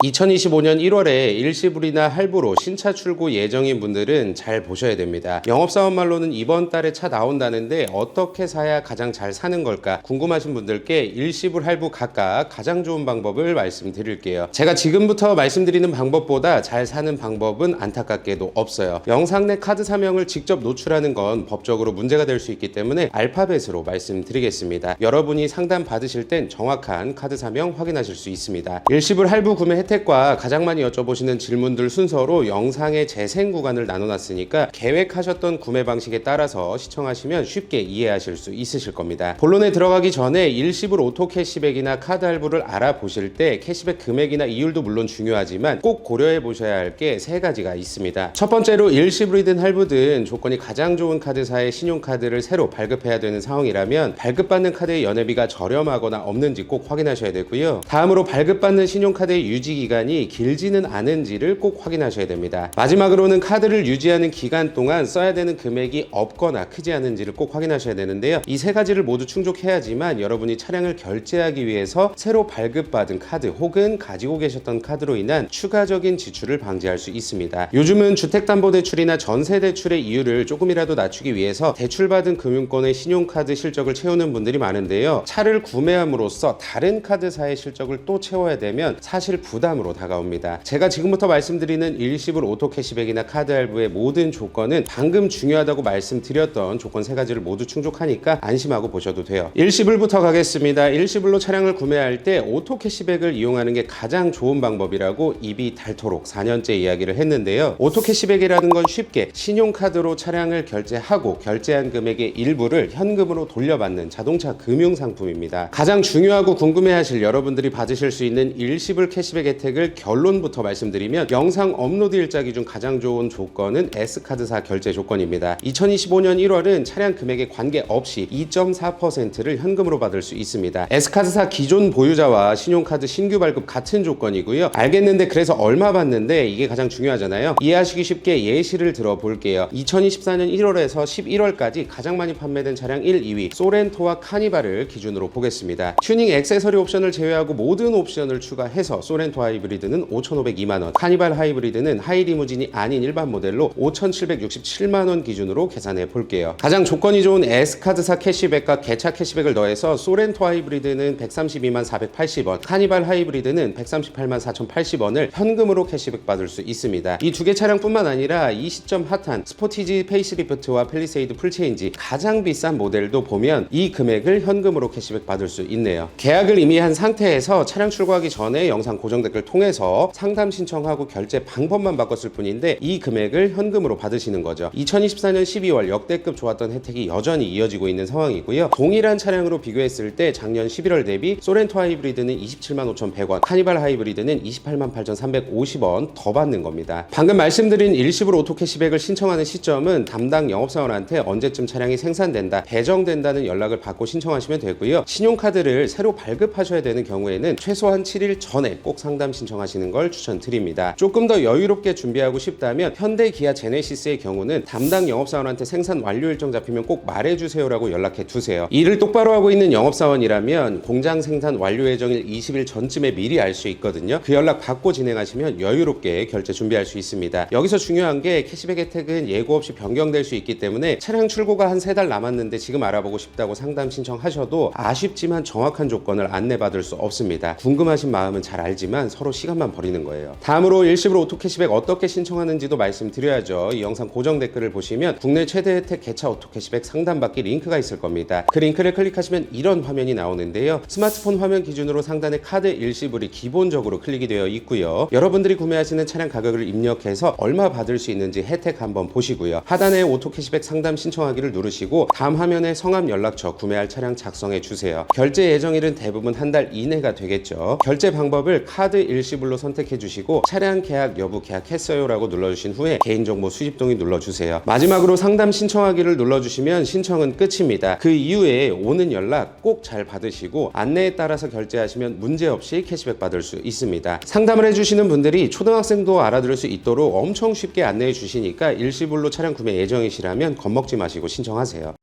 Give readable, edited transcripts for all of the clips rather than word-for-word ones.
2025년 1월에 일시불이나 할부로 신차 출고 예정인 분들은 잘 보셔야 됩니다. 영업사원 말로는 이번 달에 차 나온다는데 어떻게 사야 가장 잘 사는 걸까 궁금하신 분들께 일시불 할부 각각 가장 좋은 방법을 말씀드릴게요. 제가 지금부터 말씀드리는 방법보다 잘 사는 방법은 안타깝게도 없어요. 영상 내 카드 사명을 직접 노출하는 건 법적으로 문제가 될 수 있기 때문에 알파벳으로 말씀드리겠습니다. 여러분이 상담 받으실 땐 정확한 카드 사명 확인하실 수 있습니다. 일시불 할부 구매 혜택과 가장 많이 여쭤보시는 질문들 순서로 영상의 재생 구간을 나눠놨으니까 계획하셨던 구매 방식에 따라서 시청하시면 쉽게 이해하실 수 있으실 겁니다. 본론에 들어가기 전에 일시불 오토 캐시백이나 카드 할부를 알아보실 때 캐시백 금액이나 이율도 물론 중요하지만 꼭 고려해 보셔야 할 게 세 가지가 있습니다. 첫 번째로 일시불이든 할부든 조건이 가장 좋은 카드사의 신용카드를 새로 발급해야 되는 상황이라면 발급받는 카드의 연회비가 저렴하거나 없는지 꼭 확인하셔야 되고요. 다음으로 발급받는 신용카드의 유지 기간이 길지는 않은지를 꼭 확인하셔야 됩니다. 마지막으로는 카드를 유지하는 기간 동안 써야 되는 금액이 없거나 크지 않은지를 꼭 확인하셔야 되는데요. 이 세 가지를 모두 충족해야지만 여러분이 차량을 결제하기 위해서 새로 발급받은 카드 혹은 가지고 계셨던 카드로 인한 추가적인 지출을 방지할 수 있습니다. 요즘은 주택담보대출이나 전세대출의 이율을 조금이라도 낮추기 위해서 대출받은 금융권의 신용카드 실적을 채우는 분들이 많은데요. 차를 구매함으로써 다른 카드사의 실적을 또 채워야 되면 사실 부담으로 다가옵니다. 제가 지금부터 말씀드리는 일시불 오토 캐시백이나 카드 할부의 모든 조건은 방금 중요하다고 말씀드렸던 조건 세 가지를 모두 충족하니까 안심하고 보셔도 돼요. 일시불부터 가겠습니다. 일시불로 차량을 구매할 때 오토 캐시백을 이용하는 게 가장 좋은 방법이라고 입이 닳도록 4년째 이야기를 했는데요. 오토 캐시백이라는 건 쉽게 신용카드로 차량을 결제하고 결제한 금액의 일부를 현금으로 돌려받는 자동차 금융상품입니다. 가장 중요하고 궁금해하실 여러분들이 받으실 수 있는 일시불 캐시백 혜택을 결론부터 말씀드리면 영상 업로드 일자 기준 가장 좋은 조건은 S카드사 결제 조건입니다. 2025년 1월은 차량 금액에 관계없이 2.4%를 현금으로 받을 수 있습니다. S카드사 기존 보유자와 신용카드 신규 발급 같은 조건이고요. 알겠는데 그래서 얼마 받는데 이게 가장 중요하잖아요. 이해하시기 쉽게 예시를 들어볼게요. 2024년 1월에서 11월까지 가장 많이 판매된 차량 1, 2위 소렌토와 카니발을 기준으로 보겠습니다. 튜닝 액세서리 옵션을 제외하고 모든 옵션을 추가해서 소렌토 하이브리드는 5,502만원, 카니발 하이브리드는 하이리무진이 아닌 일반 모델로 5,767만원 기준으로 계산해 볼게요. 가장 조건이 좋은 S카드사 캐시백과 개차 캐시백을 더해서 소렌토 하이브리드는 132만 480원, 카니발 하이브리드는 138만 4,080원을 현금으로 캐시백 받을 수 있습니다. 이 두 개 차량뿐만 아니라 이 시점 핫한 스포티지 페이스리프트와 팰리세이드 풀체인지 가장 비싼 모델도 보면 이 금액을 현금으로 캐시백 받을 수 있네요. 계약을 이미 한 상태에서 차량 출고하기 전에 영상 고정 댓글 통해서 상담 신청하고 결제 방법만 바꿨을 뿐인데 이 금액을 현금으로 받으시는 거죠. 2024년 12월 역대급 좋았던 혜택이 여전히 이어지고 있는 상황이고요. 동일한 차량으로 비교했을 때 작년 11월 대비 소렌토 하이브리드는 27만 5,100원, 카니발 하이브리드는 28만 8,350원 더 받는 겁니다. 방금 말씀드린 일시불 오토 캐시백을 신청하는 시점은 담당 영업사원한테 언제쯤 차량이 생산된다, 배정된다는 연락을 받고 신청하시면 되고요. 신용카드를 새로 발급하셔야 되는 경우에는 최소한 7일 전에 꼭 상담 신청하시는 걸 추천드립니다. 조금 더 여유롭게 준비하고 싶다면 현대 기아 제네시스의 경우는 담당 영업사원한테 생산 완료 일정 잡히면 꼭 말해주세요라고 연락해 두세요. 일을 똑바로 하고 있는 영업사원이라면 공장 생산 완료 예정일 20일 전쯤에 미리 알 수 있거든요. 그 연락 받고 진행하시면 여유롭게 결제 준비할 수 있습니다. 여기서 중요한 게 캐시백 혜택은 예고 없이 변경될 수 있기 때문에 차량 출고가 한 3달 남았는데 지금 알아보고 싶다고 상담 신청하셔도 아쉽지만 정확한 조건을 안내받을 수 없습니다. 궁금하신 마음은 잘 알지만 서로 시간만 버리는 거예요. 다음으로 일시불 오토 캐시백 어떻게 신청하는지도 말씀드려야죠. 이 영상 고정 댓글을 보시면 국내 최대 혜택 개차 오토 캐시백 상담받기 링크가 있을 겁니다. 그 링크를 클릭하시면 이런 화면이 나오는데요. 스마트폰 화면 기준으로 상단에 카드 일시불이 기본적으로 클릭이 되어 있고요. 여러분들이 구매하시는 차량 가격을 입력해서 얼마 받을 수 있는지 혜택 한번 보시고요. 하단에 오토 캐시백 상담 신청하기를 누르시고 다음 화면에 성함, 연락처, 구매할 차량 작성해 주세요. 결제 예정일은 대부분 한 달 이내가 되겠죠. 결제 방법을 카드 일시불로 선택해 주시고 차량 계약 여부 계약했어요 라고 눌러주신 후에 개인정보 수집 동의 눌러주세요. 마지막으로 상담 신청하기를 눌러주시면 신청은 끝입니다. 그 이후에 오는 연락 꼭 잘 받으시고 안내에 따라서 결제하시면 문제없이 캐시백 받을 수 있습니다. 상담을 해주시는 분들이 초등학생도 알아들을 수 있도록 엄청 쉽게 안내해 주시니까 일시불로 차량 구매 예정이시라면 겁먹지 마시고 신청하세요.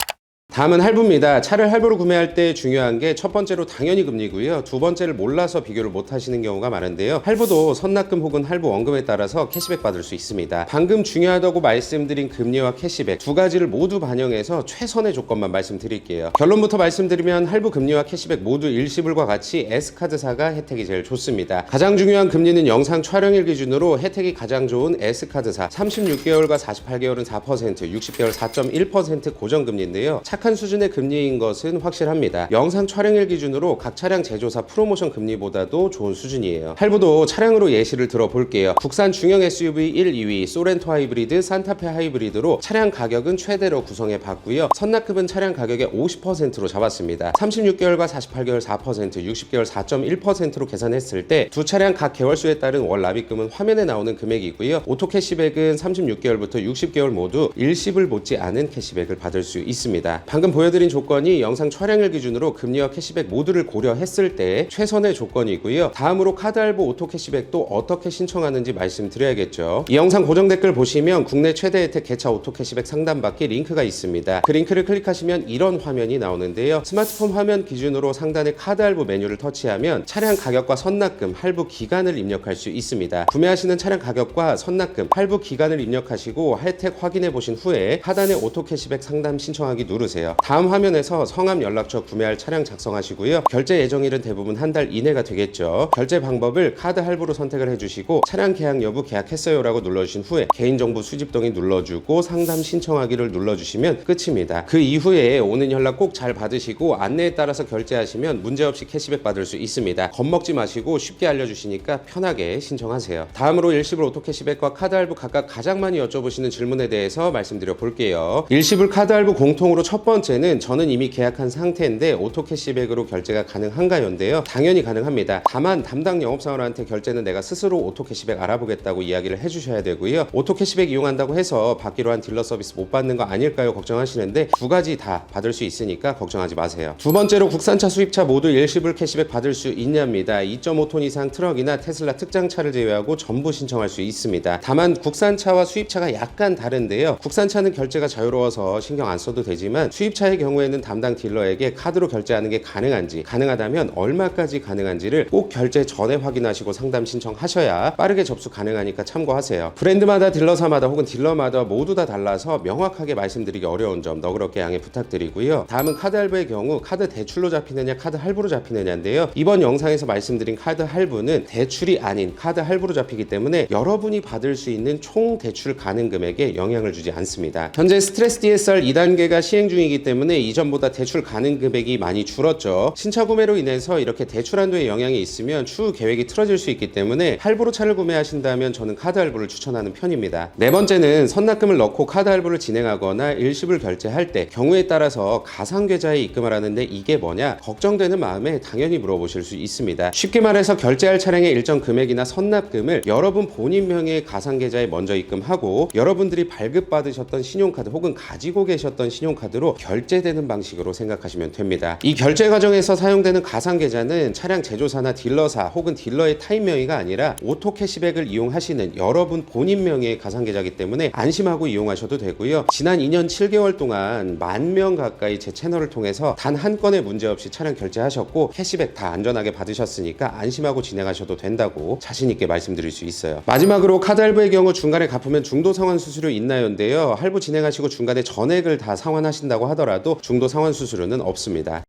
다음은 할부입니다. 차를 할부로 구매할 때 중요한 게 첫 번째로 당연히 금리고요. 두 번째를 몰라서 비교를 못 하시는 경우가 많은데요. 할부도 선납금 혹은 할부 원금에 따라서 캐시백 받을 수 있습니다. 방금 중요하다고 말씀드린 금리와 캐시백 두 가지를 모두 반영해서 최선의 조건만 말씀드릴게요. 결론부터 말씀드리면 할부 금리와 캐시백 모두 일시불과 같이 S카드사가 혜택이 제일 좋습니다. 가장 중요한 금리는 영상 촬영일 기준으로 혜택이 가장 좋은 S카드사 36개월과 48개월은 4%, 60개월 4.1% 고정금리인데요. 착한 수준의 금리인 것은 확실합니다. 영상 촬영일 기준으로 각 차량 제조사 프로모션 금리보다도 좋은 수준이에요. 할부도 차량으로 예시를 들어볼게요. 국산 중형 SUV 1, 2위, 소렌토 하이브리드, 산타페 하이브리드로 차량 가격은 최대로 구성해 봤고요. 선납금은 차량 가격의 50%로 잡았습니다. 36개월과 48개월 4%, 60개월 4.1%로 계산했을 때 두 차량 각 개월수에 따른 월 납입금은 화면에 나오는 금액이고요. 오토 캐시백은 36개월부터 60개월 모두 일시불 못지 않은 캐시백을 받을 수 있습니다. 방금 보여드린 조건이 영상 촬영일 기준으로 금리와 캐시백 모두를 고려했을 때 최선의 조건이고요. 다음으로 카드 할부 오토 캐시백도 어떻게 신청하는지 말씀드려야겠죠. 이 영상 고정 댓글 보시면 국내 최대 혜택 개차 오토 캐시백 상담받기 링크가 있습니다. 그 링크를 클릭하시면 이런 화면이 나오는데요. 스마트폰 화면 기준으로 상단에 카드 할부 메뉴를 터치하면 차량 가격과 선납금, 할부 기간을 입력할 수 있습니다. 구매하시는 차량 가격과 선납금, 할부 기간을 입력하시고 혜택 확인해 보신 후에 하단에 오토 캐시백 상담 신청하기 누르세요. 다음 화면에서 성함, 연락처, 구매할 차량 작성하시고요. 결제 예정일은 대부분 한 달 이내가 되겠죠. 결제 방법을 카드 할부로 선택을 해주시고 차량 계약 여부 계약했어요 라고 눌러주신 후에 개인정보 수집 동의 눌러주고 상담 신청하기를 눌러주시면 끝입니다. 그 이후에 오는 연락 꼭 잘 받으시고 안내에 따라서 결제하시면 문제없이 캐시백 받을 수 있습니다. 겁먹지 마시고 쉽게 알려주시니까 편하게 신청하세요. 다음으로 일시불 오토 캐시백과 카드 할부 각각 가장 많이 여쭤보시는 질문에 대해서 말씀드려 볼게요. 일시불 카드 할부 공통으로 첫 번째는 저는 이미 계약한 상태인데 오토 캐시백으로 결제가 가능한가요인데요. 당연히 가능합니다. 다만 담당 영업사원한테 결제는 내가 스스로 오토 캐시백 알아보겠다고 이야기를 해주셔야 되고요. 오토 캐시백 이용한다고 해서 받기로 한 딜러 서비스 못 받는 거 아닐까요? 걱정하시는데 두 가지 다 받을 수 있으니까 걱정하지 마세요. 두 번째로 국산차 수입차 모두 일시불 캐시백 받을 수 있냐입니다. 2.5톤 이상 트럭이나 테슬라 특장차를 제외하고 전부 신청할 수 있습니다. 다만 국산차와 수입차가 약간 다른데요. 국산차는 결제가 자유로워서 신경 안 써도 되지만 수입차의 경우에는 담당 딜러에게 카드로 결제하는 게 가능한지, 가능하다면 얼마까지 가능한지를 꼭 결제 전에 확인하시고 상담 신청하셔야 빠르게 접수 가능하니까 참고하세요. 브랜드마다 딜러사마다 혹은 딜러마다 모두 다 달라서 명확하게 말씀드리기 어려운 점 너그럽게 양해 부탁드리고요. 다음은 카드 할부의 경우 카드 대출로 잡히느냐 카드 할부로 잡히느냐인데요. 이번 영상에서 말씀드린 카드 할부는 대출이 아닌 카드 할부로 잡히기 때문에 여러분이 받을 수 있는 총 대출 가능 금액에 영향을 주지 않습니다. 현재 스트레스 DSR 2단계가 시행 중이기 때문에 이전보다 대출 가능 금액이 많이 줄었죠. 신차 구매로 인해서 이렇게 대출 한도에 영향이 있으면 추후 계획이 틀어질 수 있기 때문에 할부로 차를 구매하신다면 저는 카드 할부를 추천하는 편입니다. 네 번째는 선납금을 넣고 카드 할부를 진행하거나 일시불 결제할 때 경우에 따라서 가상계좌에 입금을 하는데 이게 뭐냐 걱정되는 마음에 당연히 물어보실 수 있습니다. 쉽게 말해서 결제할 차량의 일정 금액이나 선납금을 여러분 본인 명의의 가상계좌에 먼저 입금하고 여러분들이 발급받으셨던 신용카드 혹은 가지고 계셨던 신용카드로 결제되는 방식으로 생각하시면 됩니다. 이 결제 과정에서 사용되는 가상계좌는 차량 제조사나 딜러사 혹은 딜러의 타인 명의가 아니라 오토 캐시백을 이용하시는 여러분 본인 명의의 가상계좌이기 때문에 안심하고 이용하셔도 되고요. 지난 2년 7개월 동안 10,000명 가까이 제 채널을 통해서 단 한 건의 문제 없이 차량 결제하셨고 캐시백 다 안전하게 받으셨으니까 안심하고 진행하셔도 된다고 자신있게 말씀드릴 수 있어요. 마지막으로 카드 할부의 경우 중간에 갚으면 중도 상환 수수료 있나요인데요. 할부 진행하시고 중간에 전액을 다 상환하신다고 하더라도 중도 상환 수수료는 없습니다.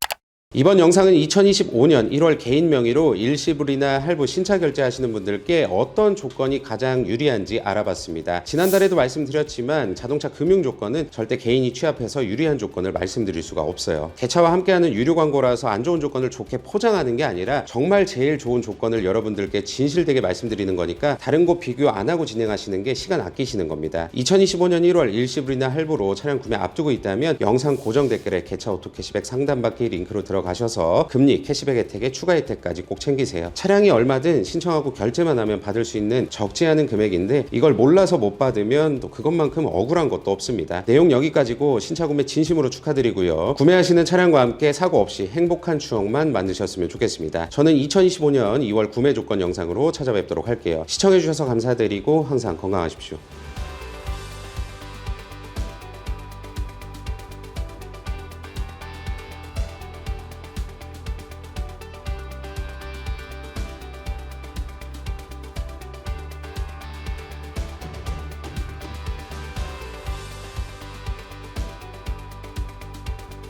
이번 영상은 2025년 1월 개인 명의로 일시불이나 할부 신차 결제하시는 분들께 어떤 조건이 가장 유리한지 알아봤습니다. 지난달에도 말씀드렸지만 자동차 금융 조건은 절대 개인이 취합해서 유리한 조건을 말씀드릴 수가 없어요. 개차와 함께하는 유료 광고라서 안 좋은 조건을 좋게 포장하는 게 아니라 정말 제일 좋은 조건을 여러분들께 진실되게 말씀드리는 거니까 다른 곳 비교 안 하고 진행하시는 게 시간 아끼시는 겁니다. 2025년 1월 일시불이나 할부로 차량 구매 앞두고 있다면 영상 고정 댓글에 개차 오토 캐시백 상담받기 링크로 들어가셔서 금리, 캐시백 혜택에 추가 혜택까지 꼭 챙기세요. 차량이 얼마든 신청하고 결제만 하면 받을 수 있는 적지 않은 금액인데 이걸 몰라서 못 받으면 또 그것만큼 억울한 것도 없습니다. 내용 여기까지고 신차 구매 진심으로 축하드리고요. 구매하시는 차량과 함께 사고 없이 행복한 추억만 만드셨으면 좋겠습니다. 저는 2025년 2월 구매 조건 영상으로 찾아뵙도록 할게요. 시청해주셔서 감사드리고 항상 건강하십시오.